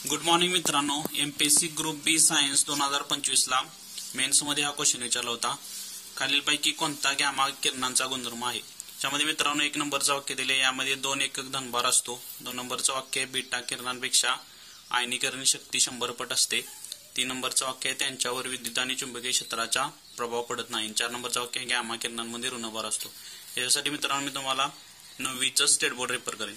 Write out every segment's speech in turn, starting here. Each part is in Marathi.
गुड मॉर्निंग मित्रांनो, एमपीएससी ग्रुप बी सायन्स 2025 ला मेन्स मध्ये हा क्वेश्चन विचारला होता. खालीलपैकी कोणता गॅमा किरणांचा गुणधर्म आहे? त्यामध्ये मित्रांनो 1 नंबरचं वाक्य दिले, यामध्ये 2 एकक धनभार असतो. 2 नंबरचं वाक्य बीटा किरणांपेक्षा आयनीकरण शक्ती 100 पट असते. 3 नंबरचं वाक्य त्यांच्यावर विद्युत आणि चुंबकीय क्षेत्राचा प्रभाव पडत नाही. 4 नंबरचं वाक्य गॅमा किरणांमध्ये ऋणभार असतो. यासाठी मित्रांनो मी तुम्हाला 9वीचं स्टेट बोर्ड रेफर करेन.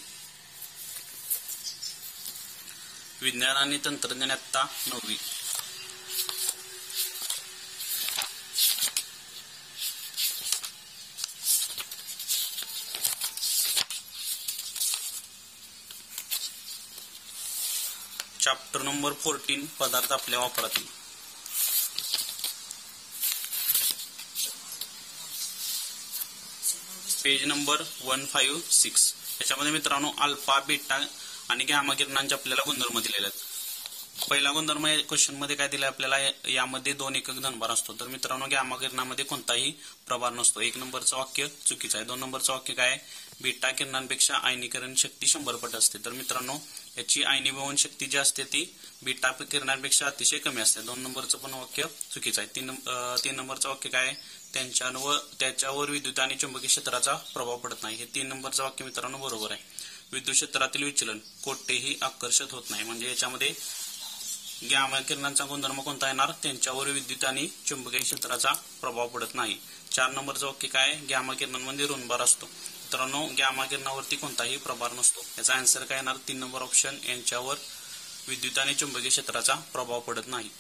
विज्ञान आणि तंत्रज्ञान आता 9वी. चॅप्टर नंबर 14 पदार्थ आपल्या वापरातील. Page number 156. याच्यामध्ये मित्रांनो अल्फा बीटा आणि गॅमा किरणांचे आपल्याला गुणधर्म दिलेले आहेत. पहिला गुणधर्म क्वेश्चन मध्ये काय दिलं आपल्याला, यामध्ये 2 एकक धनभार असतो. तर मित्रांनो गॅमा किरणामध्ये कोणताही प्रभार नसतो. 1 नंबरचं वाक्य चुकीचं आहे. 2 नंबरचं वाक्य काय आहे, बीटा किरणांपेक्षा आयनीकरण शक्ती 100 पट असते. तर मित्रांनो याची आयनीभवन शक्ती जी असते ती बीटा किरणांपेक्षा अतिशय कमी असते. 2 नंबरचं पण वाक्य चुकीचं आहे. 3 नंबरचं वाक्य काय आहे, त्याच्यावर विद्युत आणि चुंबकीय क्षेत्राचा प्रभाव पडत नाही. हे 3 नंबरचं वाक्य मित्रांनो बरोबर आहे. विद्युत क्षेत्रातील विचलन कोठेही आकर्षित होत नाही. म्हणजे याच्यामध्ये गॅमा किरणांचा गुणधर्म कोणता येणार, त्यांच्यावर विद्युत आणि चुंबकीय क्षेत्राचा प्रभाव पडत नाही. 4 नंबरचं वाक्य काय, गॅमा किरणांमध्ये ऋणभार असतो. मित्रांनो गॅमा किरणावरती कोणताही प्रभार नसतो. याचा आन्सर काय येणार, 3 नंबर ऑप्शन, यांच्यावर विद्युत आणि चुंबकीय क्षेत्राचा प्रभाव पडत नाही.